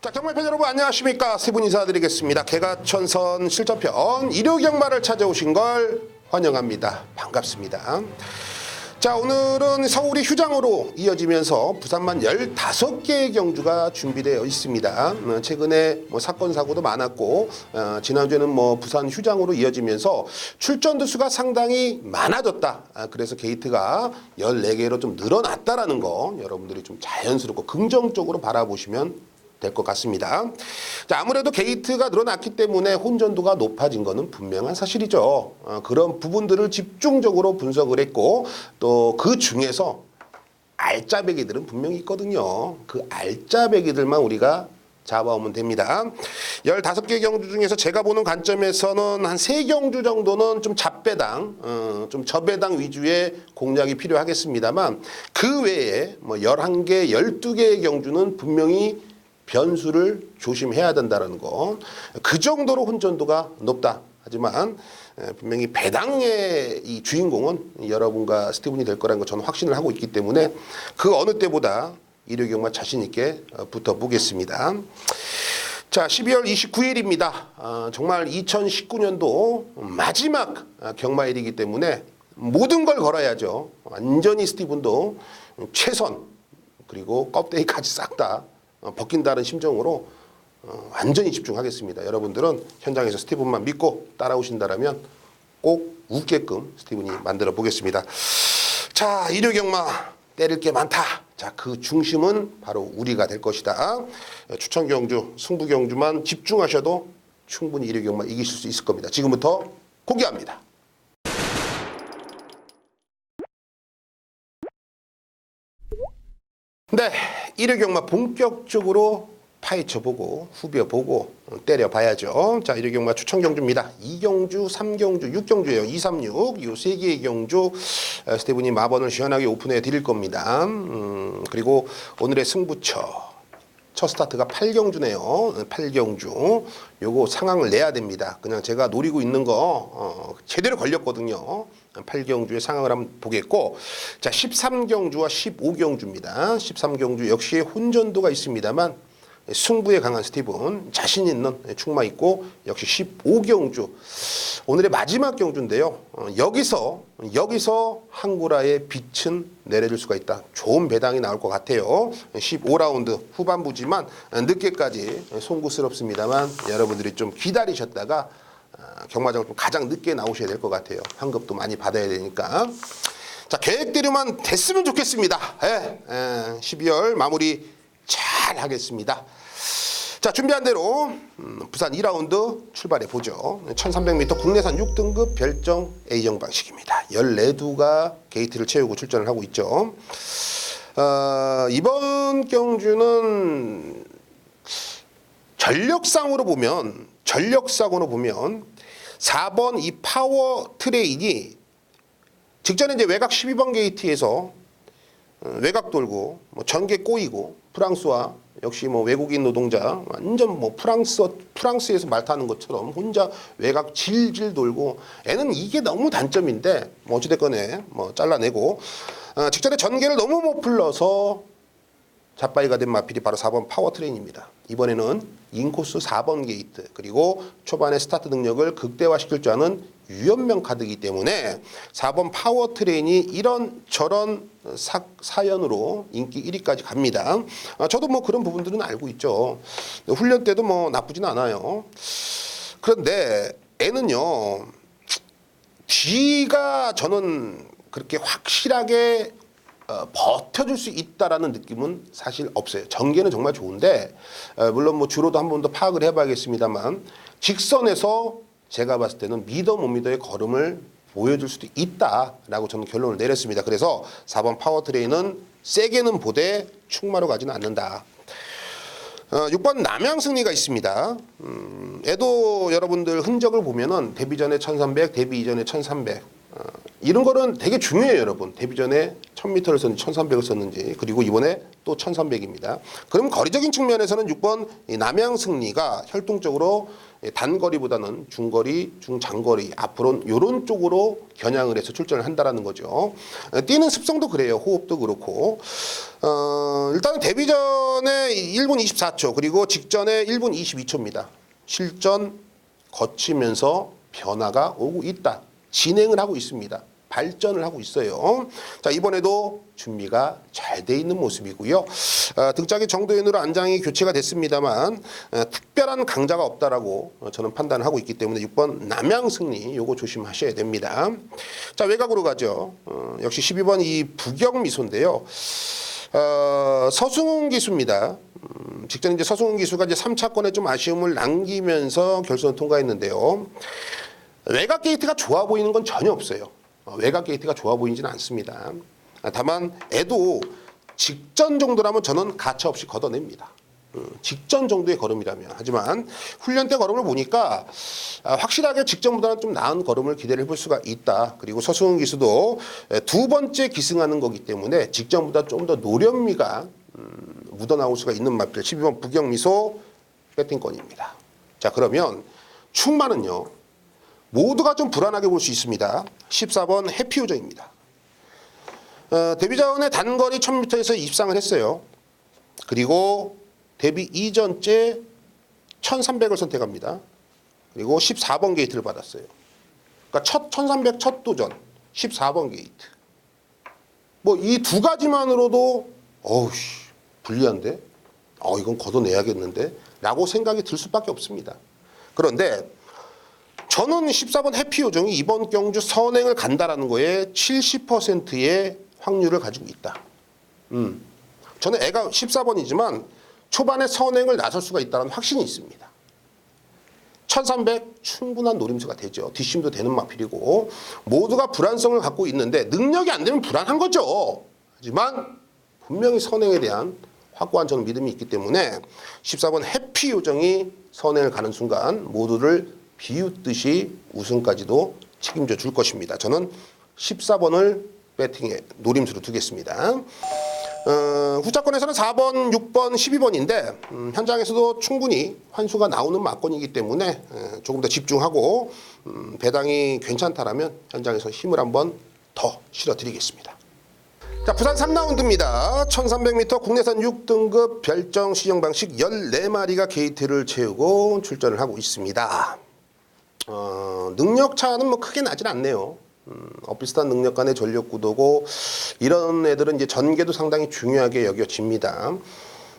자, 경마팬 여러분 안녕하십니까? 세 분 인사드리겠습니다. 개가천선 실전편 일요경마를 찾아오신 걸 환영합니다. 반갑습니다. 자, 오늘은 서울이 휴장으로 이어지면서 부산만 15개의 경주가 준비되어 있습니다. 최근에 사건 사고도 많았고 지난주에는 부산 휴장으로 이어지면서 출전 두수가 상당히 많아졌다. 그래서 게이트가 14개로 좀 늘어났다라는 거 여러분들이 좀 자연스럽고 긍정적으로 바라보시면 될 것 같습니다. 자, 아무래도 게이트가 늘어났기 때문에 혼전도가 높아진 것은 분명한 사실이죠. 그런 부분들을 집중적으로 분석을 했고 또 그 중에서 알짜배기들은 분명히 있거든요. 그 알짜배기들만 우리가 잡아오면 됩니다. 15개 경주 중에서 제가 보는 관점에서는 한 3경주 정도는 좀 잡배당, 좀 저배당 위주의 공략이 필요하겠습니다만 그 외에 11개, 12개의 경주는 분명히 변수를 조심해야 된다는 거. 그 정도로 혼전도가 높다. 하지만 분명히 배당의 이 주인공은 여러분과 스티븐이 될 거라는 거 저는 확신을 하고 있기 때문에 그 어느 때보다 일요경마 자신 있게 붙어보겠습니다. 자, 12월 29일입니다. 정말 2019년도 마지막 경마일이기 때문에 모든 걸 걸어야죠. 완전히 스티븐도 최선 그리고 껍데기까지 싹 다 벗긴다는 심정으로 완전히 집중하겠습니다. 여러분들은 현장에서 스티븐만 믿고 따라오신다면 꼭 웃게끔 스티븐이 만들어 보겠습니다. 자, 일요경마 때릴 게 많다. 자, 그 중심은 바로 우리가 될 것이다. 추천경주, 승부경주만 집중하셔도 충분히 일요경마 이기실 수 있을 겁니다. 지금부터 공개합니다. 네, 일요경마 본격적으로 파헤쳐보고 후벼보고 때려봐야죠. 자, 일요경마 추천경주입니다. 2경주, 3경주, 6경주예요. 2, 3, 6, 이 3개의 경주 스티븐이 마번을 시원하게 오픈해 드릴 겁니다. 그리고 오늘의 승부처 첫 스타트가 8경주네요. 8경주. 요거 상황을 내야 됩니다. 그냥 제가 노리고 있는 거 제대로 걸렸거든요. 8경주의 상황을 한번 보겠고, 자, 13경주와 15경주입니다. 13경주 역시 혼전도가 있습니다만 승부에 강한 스티븐, 자신 있는 충마 있고, 역시 15경주 오늘의 마지막 경주인데요. 여기서 항구라의 빛은 내려줄 수가 있다. 좋은 배당이 나올 것 같아요. 15라운드 후반부지만 늦게까지 송구스럽습니다만 여러분들이 좀 기다리셨다가 경마장을 좀 가장 늦게 나오셔야 될 것 같아요. 환급도 많이 받아야 되니까. 자, 계획대로만 됐으면 좋겠습니다. 12월 마무리 잘 하겠습니다. 자, 준비한 대로 부산 2라운드 출발해 보죠. 1300m 국내산 6등급 별정 A형 방식입니다. 14두가 게이트를 채우고 출전을 하고 있죠. 이번 경주는 전력상으로 보면 4번 이 파워 트레인이 직전에 이제 외곽 12번 게이트에서 외곽 돌고 전개 꼬이고 프랑스와 역시 외국인 노동자 완전 프랑스에서 말 타는 것처럼 혼자 외곽 질질 돌고 애는 이게 너무 단점인데 어찌됐건에 잘라내고 직전에 전개를 너무 못 풀러서 잡바이가 된 마필이 바로 4번 파워트레인입니다. 이번에는 인코스 4번 게이트 그리고 초반에 스타트 능력을 극대화시킬 줄 아는 유연명 카드이기 때문에 4번 파워트레인이 이런 저런 사연으로 인기 1위까지 갑니다. 저도 그런 부분들은 알고 있죠. 훈련 때도 나쁘진 않아요. 그런데 애는요, 뒤가 저는 그렇게 확실하게 버텨줄 수 있다라는 느낌은 사실 없어요. 전개는 정말 좋은데 물론 주로도 한 번 더 파악을 해봐야겠습니다만 직선에서 제가 봤을 때는 믿어 못 믿어의 걸음을 보여줄 수도 있다라고 저는 결론을 내렸습니다. 그래서 4번 파워트레인은 세게는 보되 충마로 가지는 않는다. 6번 남양승리가 있습니다. 애도 여러분들 흔적을 보면은 데뷔 전에 1300, 데뷔 이전에 1300 이런 거는 되게 중요해요, 여러분. 데뷔 전에 1000m를 썼는지 1300을 썼는지 그리고 이번에 또 1300입니다. 그럼 거리적인 측면에서는 6번 남양승리가 혈통적으로 단거리보다는 중거리, 중장거리 앞으로는 이런 쪽으로 겨냥을 해서 출전을 한다라는 거죠. 뛰는 습성도 그래요. 호흡도 그렇고 일단은 데뷔 전에 1분 24초 그리고 직전에 1분 22초입니다. 실전 거치면서 변화가 오고 있다. 진행을 하고 있습니다. 발전을 하고 있어요. 자, 이번에도 준비가 잘 돼 있는 모습이고요. 등짝이 정도현으로 안장이 교체가 됐습니다만 특별한 강자가 없다라고 저는 판단을 하고 있기 때문에 6번 남양승리 요거 조심하셔야 됩니다. 자, 외곽으로 가죠. 역시 12번 이 부경미소인데요. 서승훈 기수입니다. 직전 이제 서승훈 기수가 이제 3차권에 좀 아쉬움을 남기면서 결선 통과했는데요. 외곽 게이트가 좋아 보이는 건 전혀 없어요. 외곽 게이트가 좋아 보이지는 않습니다. 다만 애도 직전 정도라면 저는 가차 없이 걷어냅니다. 직전 정도의 걸음이라면. 하지만 훈련 때 걸음을 보니까 확실하게 직전보다는 좀 나은 걸음을 기대를 해볼 수가 있다. 그리고 서승훈 기수도 두 번째 기승하는 거기 때문에 직전보다 좀 더 노련미가 묻어나올 수가 있는 마필 12번 부경미소 배팅권입니다. 자, 그러면 충마는요. 모두가 좀 불안하게 볼 수 있습니다. 14번 해피요정입니다. 데뷔 전에 단거리 1000m에서 입상을 했어요. 그리고 데뷔 이전째 1300을 선택합니다. 그리고 14번 게이트를 받았어요. 그러니까 1300 첫 도전 14번 게이트. 뭐 이 두 가지만으로도 어우씨 불리한데? 이건 걷어내야겠는데? 라고 생각이 들 수밖에 없습니다. 그런데 저는 14번 해피요정이 이번 경주 선행을 간다라는 거에 70%의 확률을 가지고 있다. 저는 애가 14번이지만 초반에 선행을 나설 수가 있다는 확신이 있습니다. 1300 충분한 노림수가 되죠. 뒷심도 되는 마필이고 모두가 불안성을 갖고 있는데 능력이 안 되면 불안한 거죠. 하지만 분명히 선행에 대한 확고한 저는 믿음이 있기 때문에 14번 해피요정이 선행을 가는 순간 모두를 비웃듯이 우승까지도 책임져 줄 것입니다. 저는 14번을 배팅에 노림수로 두겠습니다. 후차권에서는 4번, 6번, 12번인데 현장에서도 충분히 환수가 나오는 막권이기 때문에 조금 더 집중하고 배당이 괜찮다라면 현장에서 힘을 한번 더 실어드리겠습니다. 자, 부산 3라운드입니다. 1300m 국내산 6등급 별정 시정 방식 14마리가 게이트를 채우고 출전을 하고 있습니다. 능력 차는 뭐 크게 나진 않네요. 비슷한 능력 간의 전력 구도고 이런 애들은 이제 전개도 상당히 중요하게 여겨집니다.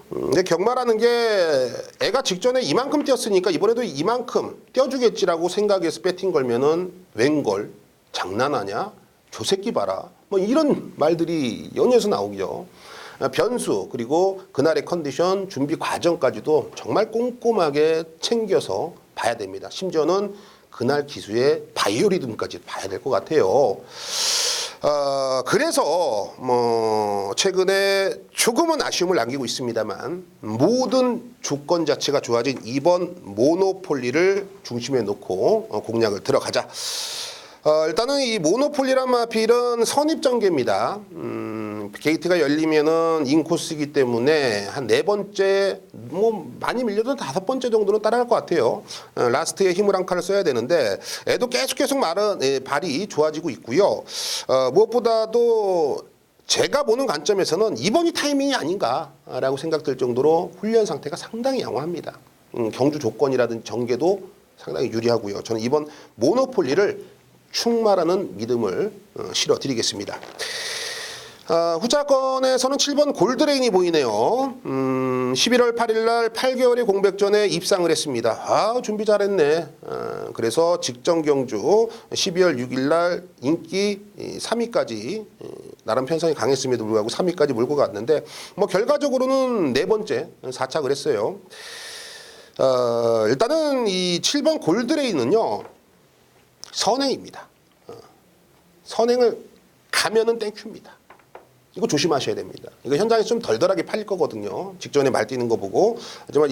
근데 경마라는 게 애가 직전에 이만큼 뛰었으니까 이번에도 이만큼 뛰어주겠지라고 생각해서 배팅 걸면은 웬걸 장난하냐 조새끼 봐라 뭐 이런 말들이 연이어서 나오죠. 변수 그리고 그날의 컨디션 준비 과정까지도 정말 꼼꼼하게 챙겨서 봐야 됩니다. 심지어는 그날 기수의 바이오리듬까지 봐야 될 것 같아요. 그래서 뭐 최근에 조금은 아쉬움을 남기고 있습니다만 모든 조건 자체가 좋아진 이번 모노폴리를 중심에 놓고 공략을 들어가자. 일단은 이 모노폴리란 마필은 선입전개입니다. 게이트가 열리면은 인코스이기 때문에 한 4번째, 뭐 많이 밀려도 5번째 정도는 따라갈 것 같아요. 라스트에 힘을 한 칸을 써야 되는데 애도 계속 발이 좋아지고 있고요. 무엇보다도 제가 보는 관점에서는 이번이 타이밍이 아닌가라고 생각될 정도로 훈련 상태가 상당히 양호합니다. 경주 조건이라든지 전개도 상당히 유리하고요. 저는 이번 모노폴리를 충마라는 믿음을 실어드리겠습니다. 후차권에서는 7번 골드레인이 보이네요. 11월 8일 날 8개월의 공백전에 입상을 했습니다. 준비 잘했네. 그래서 직전 경주 12월 6일 날 인기 3위까지 나름 편성이 강했음에도 불구하고 3위까지 몰고 갔는데 뭐 결과적으로는 4번째 4착을 했어요. 일단은 이 7번 골드레인은요. 선행입니다. 선행을 가면은 땡큐입니다. 이거 조심하셔야 됩니다. 이거 현장에서 좀 덜덜하게 팔릴 거거든요. 직전에 말 뛰는 거 보고. 하지만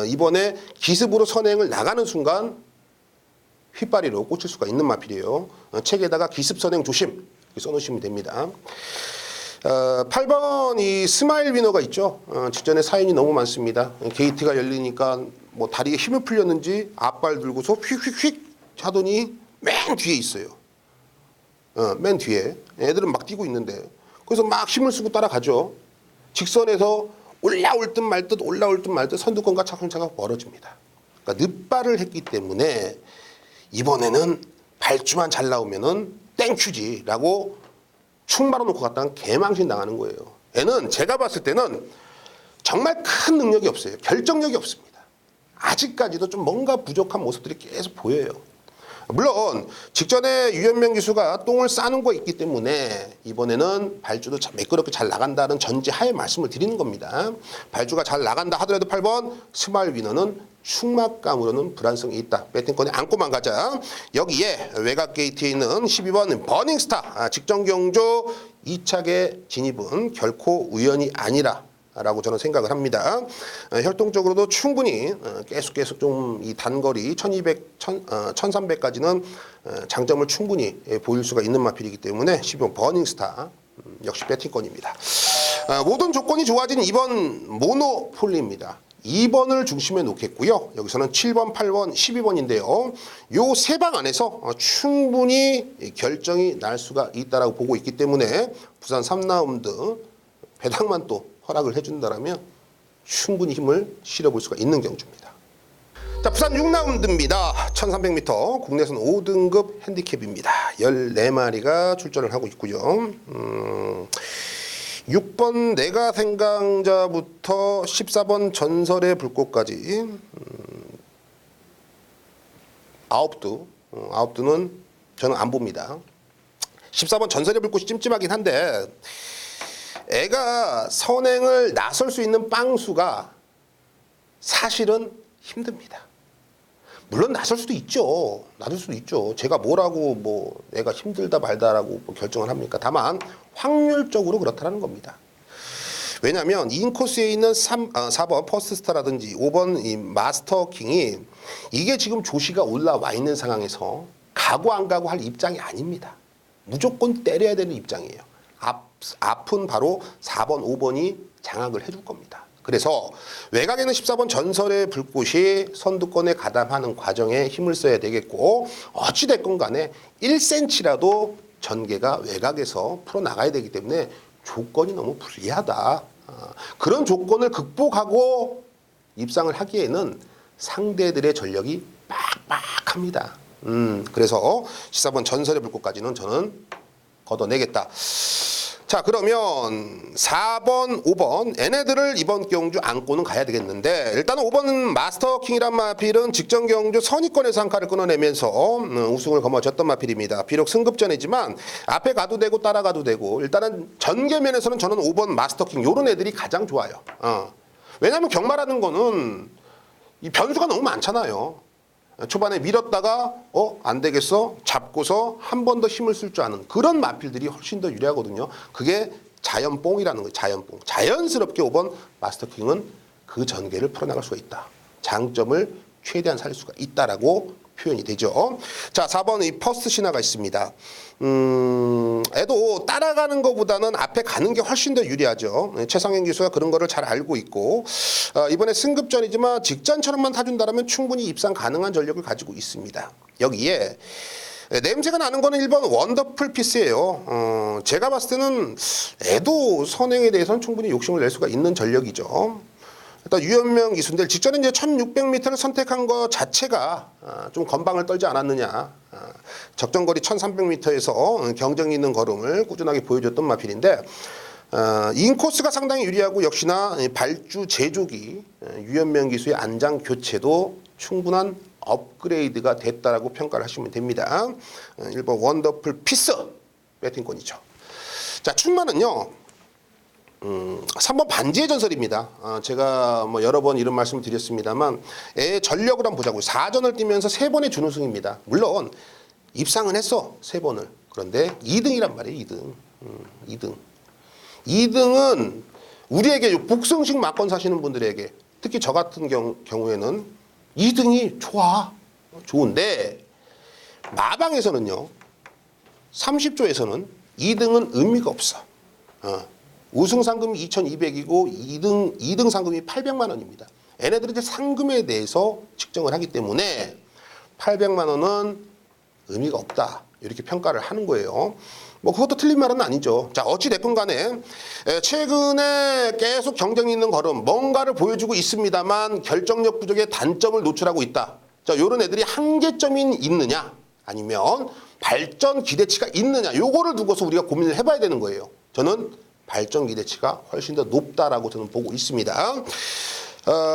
이번에 기습으로 선행을 나가는 순간 휘파리로 꽂힐 수가 있는 마필이에요. 책에다가 기습 선행 조심 써놓으시면 됩니다. 8번 이 스마일 위너가 있죠. 직전에 사연이 너무 많습니다. 게이트가 열리니까 뭐 다리에 힘을 풀렸는지 앞발 들고서 휙휙휙 하더니 맨 뒤에 있어요. 맨 뒤에 애들은 막 뛰고 있는데 그래서 막 힘을 쓰고 따라가죠. 직선에서 올라올 듯 말 듯 올라올 듯 말 듯 선두권과 차근차근 멀어집니다. 그러니까 늦발을 했기 때문에 이번에는 발주만 잘 나오면은 땡큐지라고 축 말아놓고 갔다가 개망신 당하는 거예요. 얘는 제가 봤을 때는 정말 큰 능력이 없어요. 결정력이 없습니다. 아직까지도 좀 뭔가 부족한 모습들이 계속 보여요. 물론 직전에 유현명 기수가 똥을 싸는 거 있기 때문에 이번에는 발주도 매끄럽게 잘 나간다는 전제하에 말씀을 드리는 겁니다. 발주가 잘 나간다 하더라도 8번 스마일 위너는 축막감으로는 불안성이 있다. 배팅권에 안고만 가자. 여기에 외곽 게이트에 있는 12번 버닝스타 직전 경주 2차계 진입은 결코 우연이 아니라 라고 저는 생각을 합니다. 혈통적으로도 충분히 계속 좀 이 단거리 1200, 1300까지는 장점을 충분히 보일 수가 있는 마필이기 때문에 12번 버닝스타 역시 배팅권입니다. 모든 조건이 좋아진 2번 모노폴리입니다. 2번을 중심에 놓겠고요. 여기서는 7번, 8번, 12번인데요. 요 세 방 안에서 충분히 결정이 날 수가 있다라고 보고 있기 때문에 부산 3라운드 배당만 또 허락을 해준다라면 충분히 힘을 실어볼 수가 있는 경주입니다. 자, 부산 6라운드입니다. 1300m 국내선 5등급 핸디캡입니다. 14마리가 출전을 하고 있고요. 6번 내가 생강자부터 14번 전설의 불꽃까지 9두는 저는 안 봅니다. 14번 전설의 불꽃이 찜찜하긴 한데 애가 선행을 나설 수 있는 빵수가 사실은 힘듭니다. 물론 나설 수도 있죠. 나설 수도 있죠. 제가 뭐라고 뭐 애가 힘들다 말다라고 뭐 결정을 합니까? 다만 확률적으로 그렇다는 겁니다. 왜냐하면 인코스에 있는 4번 퍼스트스타라든지 5번 이 마스터킹이 이게 지금 조시가 올라와 있는 상황에서 가고 안 가고 할 입장이 아닙니다. 무조건 때려야 되는 입장이에요. 앞은 바로 4번, 5번이 장악을 해줄 겁니다. 그래서 외곽에는 14번 전설의 불꽃이 선두권에 가담하는 과정에 힘을 써야 되겠고 어찌됐건 간에 1cm라도 전개가 외곽에서 풀어나가야 되기 때문에 조건이 너무 불리하다. 그런 조건을 극복하고 입상을 하기에는 상대들의 전력이 빡빡합니다. 그래서 14번 전설의 불꽃까지는 저는 걷어내겠다. 자, 그러면 4번, 5번 얘네들을 이번 경주 안고는 가야 되겠는데 일단은 5번 마스터킹이란 마필은 직전 경주 선의권에서 한 칼을 끊어내면서 우승을 거머쥐었던 마필입니다. 비록 승급전이지만 앞에 가도 되고 따라가도 되고 일단은 전개면에서는 저는 5번 마스터킹 요런 애들이 가장 좋아요. 왜냐하면 경마라는 거는 이 변수가 너무 많잖아요. 초반에 밀었다가 안 되겠어 잡고서 한 번 더 힘을 쓸 줄 아는 그런 마필들이 훨씬 더 유리하거든요. 그게 자연뽕이라는 거예요. 자연뽕. 자연스럽게 5번 마스터킹은 그 전개를 풀어나갈 수가 있다. 장점을 최대한 살릴 수가 있다라고 표현이 되죠. 자, 4번 이 퍼스트 신화가 있습니다. 애도 따라가는 것보다는 앞에 가는 게 훨씬 더 유리하죠. 최상현 기수가 그런 거를 잘 알고 있고 이번에 승급전이지만 직전처럼만 타준다면 충분히 입상 가능한 전력을 가지고 있습니다. 여기에 냄새가 나는 거는 1번 원더풀 피스예요. 제가 봤을 때는 애도 선행에 대해서는 충분히 욕심을 낼 수가 있는 전력이죠. 일단 유현명 기수인데 직전에 이제 1600m를 선택한 것 자체가 좀 건방을 떨지 않았느냐. 적정거리 1300m에서 경쟁이 있는 걸음을 꾸준하게 보여줬던 마필인데 인코스가 상당히 유리하고 역시나 발주 제조기 유현명 기수의 안장 교체도 충분한 업그레이드가 됐다라고 평가를 하시면 됩니다. 1번 원더풀 피스 배팅권이죠. 자, 충만은요. 3번 반지의 전설입니다. 제가 뭐 여러 번 이런 말씀을 드렸습니다만 전력을 한번 보자고요. 4전을 뛰면서 3번의 준우승입니다. 물론 입상은 했어 3번을. 그런데 2등이란 말이에요. 2등. 2등은 우리에게 복승식 막건 사시는 분들에게 특히 저 같은 경우에는 2등이 좋은데 마방에서는요 30조에서는 2등은 의미가 없어. 우승 상금이 2,200이고 2등 상금이 800만 원입니다. 얘네들이 이제 상금에 대해서 측정을 하기 때문에 800만 원은 의미가 없다. 이렇게 평가를 하는 거예요. 뭐 그것도 틀린 말은 아니죠. 자, 어찌 됐건 간에 최근에 계속 경쟁이 있는 걸음 뭔가를 보여주고 있습니다만 결정력 부족의 단점을 노출하고 있다. 자, 이런 애들이 한계점이 있느냐 아니면 발전 기대치가 있느냐, 요거를 두고서 우리가 고민을 해봐야 되는 거예요. 저는 발전 기대치가 훨씬 더 높다라고 저는 보고 있습니다.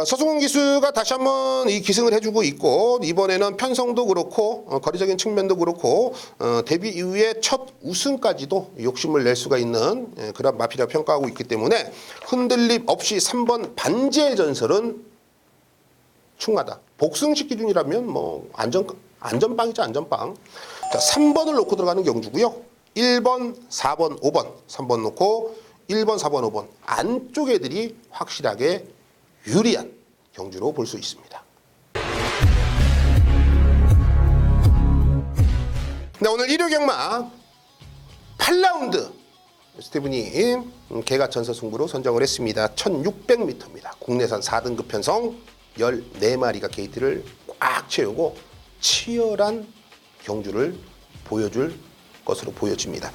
서승훈 기수가 다시 한번 이 기승을 해주고 있고, 이번에는 편성도 그렇고 거리적인 측면도 그렇고 데뷔 이후에 첫 우승까지도 욕심을 낼 수가 있는 그런 마필이라 평가하고 있기 때문에 흔들림 없이 3번 반지의 전설은 충하다. 복승식 기준이라면 뭐 안전빵이죠, 안전빵. 자, 3번을 놓고 들어가는 경주고요. 1번, 4번, 5번, 3번 놓고 1번, 4번, 5번 안쪽 애들이 확실하게 유리한 경주로 볼 수 있습니다. 네, 오늘 1호 경마 8라운드 스티븐이 개가천서 승부로 선정을 했습니다. 1600m입니다. 국내산 4등급 편성 14마리가 게이트를 꽉 채우고 치열한 경주를 보여줄 것으로 보여집니다.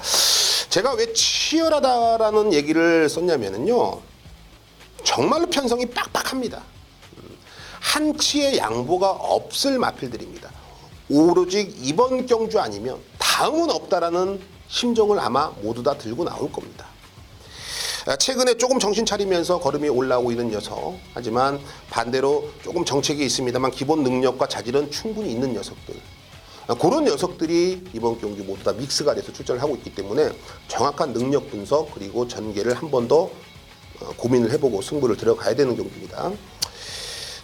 제가 왜 치열하다라는 얘기를 썼냐면요, 정말로 편성이 빡빡합니다. 한치의 양보가 없을 마필들입니다. 오로지 이번 경주 아니면 다음은 없다라는 심정을 아마 모두 다 들고 나올 겁니다. 최근에 조금 정신 차리면서 걸음이 올라오고 있는 녀석, 하지만 반대로 조금 정책이 있습니다만 기본 능력과 자질은 충분히 있는 녀석들, 그런 녀석들이 이번 경기 모두 다 믹스가 돼서 출전을 하고 있기 때문에 정확한 능력 분석 그리고 전개를 한 번 더 고민을 해보고 승부를 들어가야 되는 경기입니다.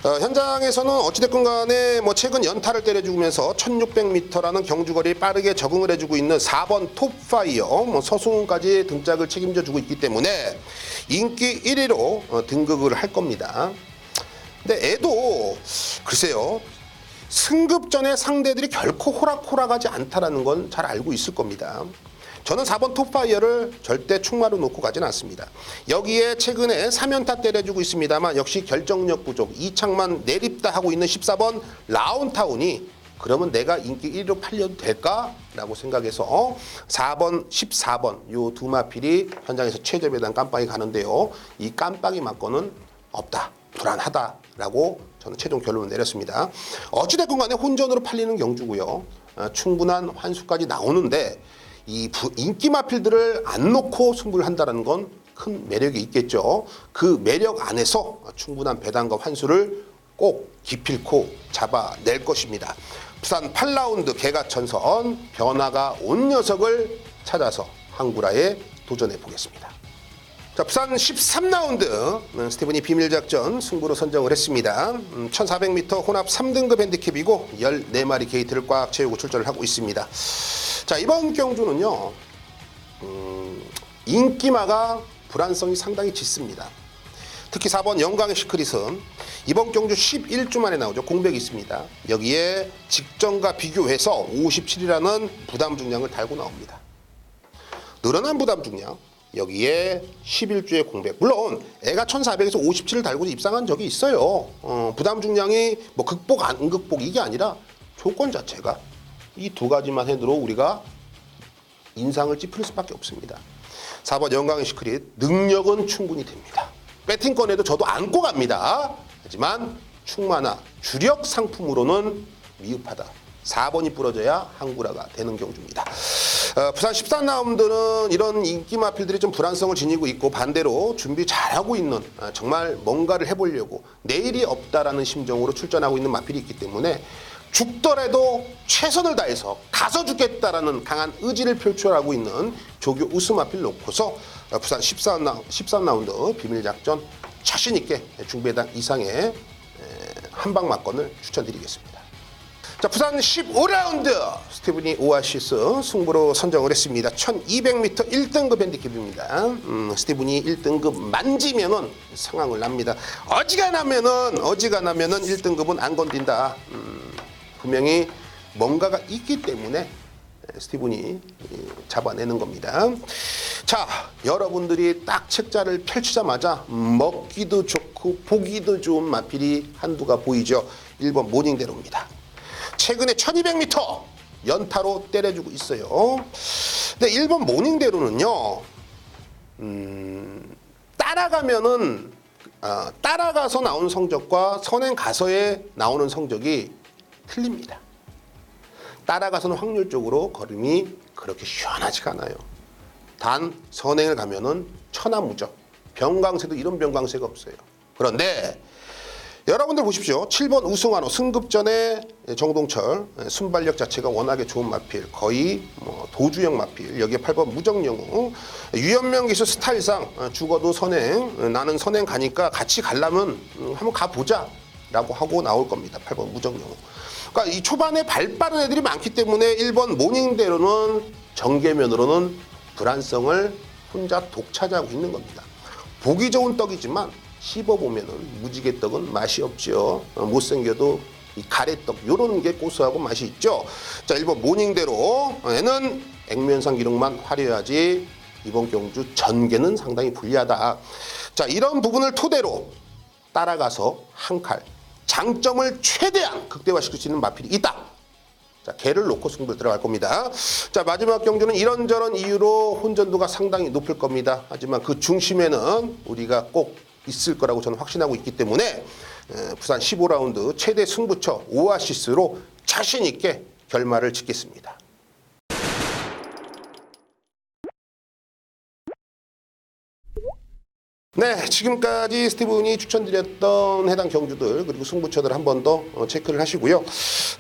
현장에서는 어찌됐건 간에 뭐 최근 연타를 때려주면서 1600m라는 경주거리에 빠르게 적응을 해주고 있는 4번 톱파이어, 뭐 서승훈까지 등짝을 책임져주고 있기 때문에 인기 1위로 등극을 할 겁니다. 근데 애도 글쎄요, 승급전의 상대들이 결코 호락호락하지 않다라는 건 잘 알고 있을 겁니다. 저는 4번 톱파이어를 절대 충마로 놓고 가진 않습니다. 여기에 최근에 3연타 때려주고 있습니다만 역시 결정력 부족, 이창만 내립다 하고 있는 14번 라운타운이 그러면 내가 인기 1위로 팔려도 될까라고 생각해서 4번, 14번 요 두 마필이 현장에서 최저 배당 깜빡이 가는데요. 이 깜빡이 맞고는 없다, 불안하다라고 저는 최종 결론을 내렸습니다. 어찌됐건 간에 혼전으로 팔리는 경주고요. 충분한 환수까지 나오는데 이 인기 마필들을 안 놓고 승부를 한다는 건 큰 매력이 있겠죠. 그 매력 안에서 충분한 배당과 환수를 꼭 기필코 잡아낼 것입니다. 부산 8라운드 개가천선 변화가 온 녀석을 찾아서 항구라에 도전해 보겠습니다. 자, 부산 13라운드 스티븐이 비밀작전 승부로 선정을 했습니다. 1400m 혼합 3등급 핸디캡이고 14마리 게이트를 꽉 채우고 출전을 하고 있습니다. 자, 이번 경주는요, 인기마가 불안성이 상당히 짙습니다. 특히 4번 영광의 시크릿은 이번 경주 11주 만에 나오죠. 공백이 있습니다. 여기에 직전과 비교해서 57이라는 부담 중량을 달고 나옵니다. 늘어난 부담 중량, 여기에 11주의 공백. 물론 애가 1400에서 57을 달고 입상한 적이 있어요. 부담 중량이 뭐 극복 안 극복 이게 아니라 조건 자체가 이 두 가지만 해도 우리가 인상을 찌푸릴 수밖에 없습니다. 4번 영광의 시크릿, 능력은 충분히 됩니다. 배팅권에도 저도 안고 갑니다. 하지만 충마나 주력 상품으로는 미흡하다. 4번이 부러져야 항구라가 되는 경주입니다. 부산 13라운드는 이런 인기 마필들이 좀 불안성을 지니고 있고, 반대로 준비 잘하고 있는, 정말 뭔가를 해보려고 내일이 없다라는 심정으로 출전하고 있는 마필이 있기 때문에 죽더라도 최선을 다해서 가서 죽겠다라는 강한 의지를 표출하고 있는 조교 우스마필 놓고서 부산 13라운드 비밀작전 자신있게 중배당 이상의 한방 막건을 추천드리겠습니다. 자, 부산 15라운드 스티븐이 오아시스 승부로 선정을 했습니다. 1200m 1등급 핸디캡입니다. 스티븐이 1등급 만지면은 상황을 납니다. 어지간하면은 1등급은 안 건든다. 분명히 뭔가가 있기 때문에 스티븐이 잡아내는 겁니다. 자, 여러분들이 딱 책자를 펼치자마자 먹기도 좋고 보기도 좋은 마필이 한두가 보이죠. 1번 모닝대로입니다. 최근에 1200m 연타로 때려주고 있어요. 근데 1번 모닝대로는요. 따라가면은 따라가서 나오는 성적과 선행 가서에 나오는 성적이 틀립니다. 따라가서는 확률적으로 걸음이 그렇게 시원하지가 않아요. 단 선행을 가면은 천하무적. 병강세도 이런 병강세가 없어요. 그런데 여러분들 보십시오. 7번 우승환호 승급전에 정동철 순발력 자체가 워낙에 좋은 마필, 거의 도주형 마필. 여기에 8번 무정영웅 유연명 기수 스타일상 죽어도 선행, 나는 선행 가니까 같이 가려면 한번 가보자 라고 하고 나올 겁니다. 8번 무정영웅. 그러니까 이 초반에 발 빠른 애들이 많기 때문에 1번 모닝대로는 정계면으로는 불안성을 혼자 독차지하고 있는 겁니다. 보기 좋은 떡이지만 씹어보면은 무지개 떡은 맛이 없죠. 못생겨도 이 가래떡 요런 게 고소하고 맛이 있죠. 자, 1번 모닝대로에는 액면상 기록만 화려하지 이번 경주 전개는 상당히 불리하다. 자, 이런 부분을 토대로 따라가서 한 칼 장점을 최대한 극대화시킬 수 있는 마필이 있다. 자, 개를 놓고 승부를 들어갈 겁니다. 자, 마지막 경주는 이런저런 이유로 혼전도가 상당히 높을 겁니다. 하지만 그 중심에는 우리가 꼭 있을 거라고 저는 확신하고 있기 때문에 부산 15라운드 최대 승부처 오아시스로 자신 있게 결말을 짓겠습니다. 네, 지금까지 스티븐이 추천드렸던 해당 경주들 그리고 승부처들 한 번 더 체크를 하시고요.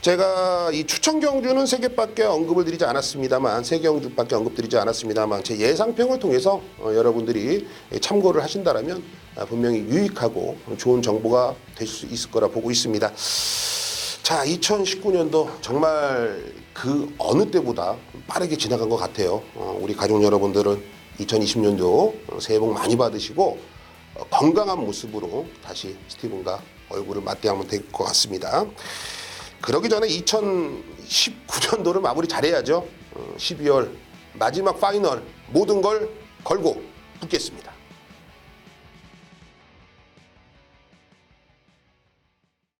제가 이 추천 경주는 3개밖에 언급을 드리지 않았습니다만 3경주밖에 언급드리지 않았습니다만 제 예상평을 통해서 여러분들이 참고를 하신다면 분명히 유익하고 좋은 정보가 되실 수 있을 거라 보고 있습니다. 자, 2019년도 정말 그 어느 때보다 빠르게 지나간 것 같아요. 우리 가족 여러분들은 2020년도 새해 복 많이 받으시고 건강한 모습으로 다시 스티븐과 얼굴을 맞대하면 될 것 같습니다. 그러기 전에 2019년도를 마무리 잘해야죠. 12월 마지막 파이널 모든 걸 걸고 붙겠습니다.